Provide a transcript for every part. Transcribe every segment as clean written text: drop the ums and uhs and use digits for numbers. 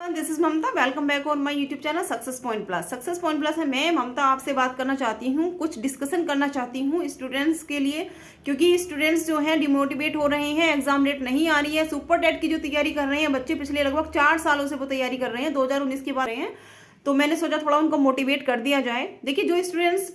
This is Mamata. Welcome back on my YouTube channel success point plus. Success point plus है, मैं ममता आपसे बात करना चाहती हूँ, कुछ डिस्कशन करना चाहती हूँ स्टूडेंट्स के लिए, क्योंकि स्टूडेंट्स जो हैं डिमोटिवेट हो रहे हैं। एग्जाम डेट नहीं आ रही है, सुपर टेट की जो तैयारी कर रहे हैं बच्चे, पिछले लगभग 4 सालों से वो तैयारी कर रहे हैं, 2019 की बात हैं। तो मैंने सोचा थोड़ा उनको मोटिवेट कर दिया जाए। देखिए, जो स्टूडेंट्स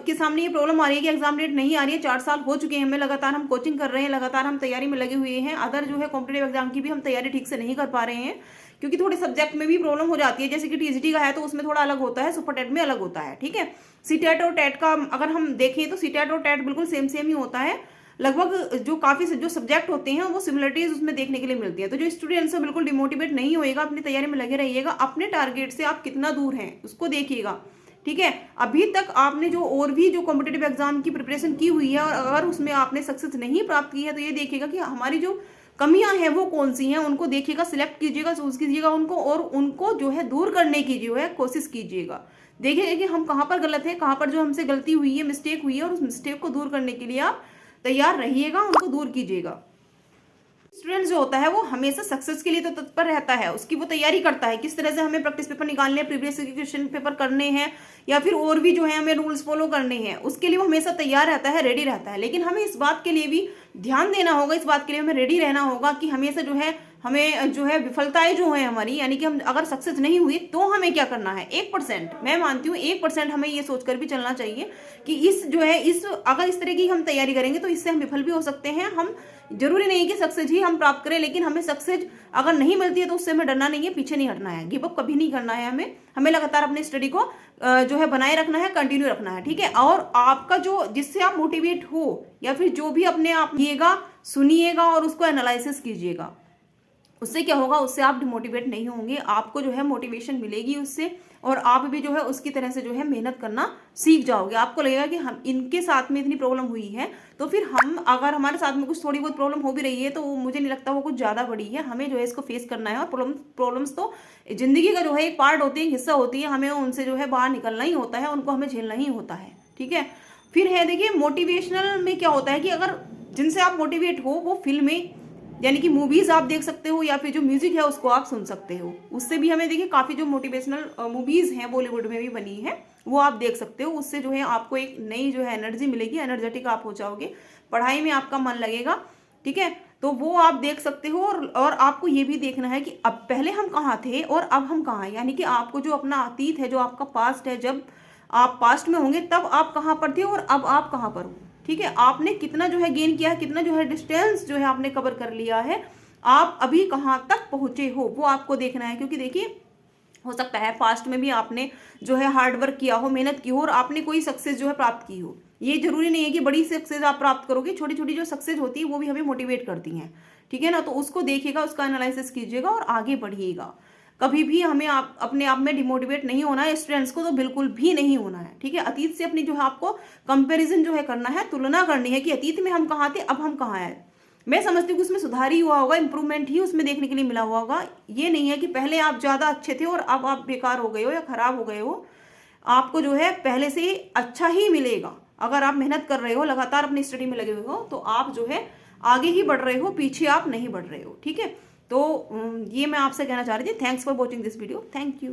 के सामने ये प्रॉब्लम आ रही है कि एग्जाम डेट नहीं आ रही है, 4 साल हो चुके हैं हमें, लगातार हम कोचिंग कर रहे हैं, लगातार हम तैयारी में लगे हुए हैं, अदर जो है कॉम्पिटेटिव एग्जाम की भी हम तैयारी ठीक से नहीं कर पा रहे हैं, क्योंकि थोड़े सब्जेक्ट में भी प्रॉब्लम हो जाती है। जैसे कि टीजीटी का है तो उसमें थोड़ा अलग होता है, सुपर टेट में अलग होता है। ठीक है, सीटेट और टेट का अगर हम देखें तो सीटेट और टेट बिल्कुल सेम सेम ही होता है। लगभग जो काफी जो सब्जेक्ट होते हैं वो सिमिलरिटीज उसमें देखने के लिए मिलती है। तो जो स्टूडेंट्स है बिल्कुल डिमोटिवेट नहीं होएगा, अपनी तैयारी में लगे रहिएगा, अपने टारगेट से आप कितना दूर हैं उसको देखिएगा। ठीक है, अभी तक आपने जो और भी जो कॉम्पिटेटिव एग्जाम की प्रिपरेशन की हुई है और अगर उसमें आपने सक्सेस नहीं प्राप्त की है तो ये देखिएगा कि हमारी जो कमियां हैं वो कौन सी हैं, उनको देखिएगा, सिलेक्ट कीजिएगा, चूज कीजिएगा उनको, और उनको जो है दूर करने की जो है कोशिश कीजिएगा। देखिएगा कि हम कहाँ पर गलत है, कहाँ पर जो हमसे गलती हुई है, मिस्टेक हुई है, और उस मिस्टेक को दूर करने के लिए आप तैयार रहिएगा, उनको दूर कीजिएगा। स्टूडेंट जो होता है वो हमेशा सक्सेस के लिए तो तत्पर रहता है, उसकी वो तैयारी करता है किस तरह से हमें प्रैक्टिस पेपर निकालने हैं, प्रीवियस क्वेश्चन पेपर करने हैं, या फिर और भी जो है हमें रूल्स फॉलो करने हैं, उसके लिए वो हमेशा तैयार रहता है, रेडी रहता है। लेकिन हमें इस बात के लिए भी ध्यान देना होगा, इस बात के लिए हमें रेडी रहना होगा कि हमेशा जो है हमें जो है विफलताएं जो है हमारी, यानी कि हम अगर सक्सेस नहीं हुई तो हमें क्या करना है। 1%, मैं मानती हूँ 1% हमें ये सोचकर भी चलना चाहिए कि इस जो है इस अगर इस तरह की हम तैयारी करेंगे तो इससे हम विफल भी हो सकते हैं। हम जरूरी नहीं कि सक्सेस ही हम प्राप्त करें, लेकिन हमें सक्सेस अगर नहीं मिलती है तो उससे हमें डरना नहीं है, पीछे नहीं हटना है, गिव अप कभी नहीं करना है। हमें हमें लगातार अपनी स्टडी को जो है बनाए रखना है, कंटिन्यू रखना है। ठीक है, और आपका जो जिससे आप मोटिवेट हो या फिर जो भी अपने आप सुनिएगा और उसको एनालिसिस कीजिएगा, उससे क्या होगा, उससे आप डिमोटिवेट नहीं होंगे, आपको जो है मोटिवेशन मिलेगी उससे, और आप भी जो है उसकी तरह से जो है मेहनत करना सीख जाओगे। आपको लगेगा कि हम इनके साथ में इतनी प्रॉब्लम हुई है तो फिर हम अगर हमारे साथ में कुछ थोड़ी बहुत प्रॉब्लम हो भी रही है तो मुझे नहीं लगता वो कुछ ज़्यादा बड़ी है। हमें जो है इसको फेस करना है, और प्रॉब्लम्स तो जिंदगी का जो है एक पार्ट होती है, हिस्सा होती है, हमें उनसे जो है बाहर निकलना ही होता है, उनको हमें झेलना ही होता है। ठीक है, फिर है देखिए मोटिवेशनल में क्या होता है कि अगर जिनसे आप मोटिवेट हो वो फिल्में यानी कि मूवीज आप देख सकते हो, या फिर जो म्यूजिक है उसको आप सुन सकते हो, उससे भी हमें देखिए काफी जो मोटिवेशनल मूवीज हैं बॉलीवुड में भी बनी है वो आप देख सकते हो। उससे जो है आपको एक नई जो है एनर्जी मिलेगी, एनर्जेटिक आप हो जाओगे, पढ़ाई में आपका मन लगेगा। ठीक है, तो वो आप देख सकते हो, और आपको ये भी देखना है कि अब पहले हम कहाँ थे और अब हम कहाँ हैं, यानी कि आपको जो अपना अतीत है, जो आपका पास्ट है, जब आप पास्ट में होंगे तब आप कहाँ पर थे और अब आप कहाँ पर हो। ठीक है, आपने कितना जो है गेन किया है, कितना जो है डिस्टेंस जो है आपने कवर कर लिया है, आप अभी कहाँ तक पहुंचे हो वो आपको देखना है। क्योंकि देखिए, हो सकता है पास्ट में भी आपने जो है हार्ड वर्क किया हो, मेहनत की हो, और आपने कोई सक्सेस जो है प्राप्त की हो। ये जरूरी नहीं है कि बड़ी सक्सेस आप प्राप्त करोगे, छोटी छोटी जो सक्सेस होती है वो भी हमें मोटिवेट करती हैं। ठीक है ना, तो उसको देखिएगा, उसका एनालिसिस कीजिएगा और आगे बढ़िएगा। कभी भी हमें अपने आप में डिमोटिवेट नहीं होना है, स्टूडेंट्स को तो बिल्कुल भी नहीं होना है। ठीक है, अतीत से अपनी जो है आपको कंपैरिजन जो है करना है, तुलना करनी है कि अतीत में हम कहाँ थे, अब हम कहाँ हैं। मैं समझती हूँ कि उसमें सुधार ही हुआ होगा, इंप्रूवमेंट ही उसमें देखने के लिए मिला हुआ होगा। ये नहीं है कि पहले आप ज्यादा अच्छे थे और अब आप बेकार हो गए हो या खराब हो गए हो। आपको जो है पहले से अच्छा ही मिलेगा। अगर आप मेहनत कर रहे हो, लगातार अपनी स्टडी में लगे हुए हो, तो आप जो है आगे ही बढ़ रहे हो, पीछे आप नहीं बढ़ रहे हो। ठीक है, तो ये मैं आपसे कहना चाह रही थी। Thanks for watching this video, thank you.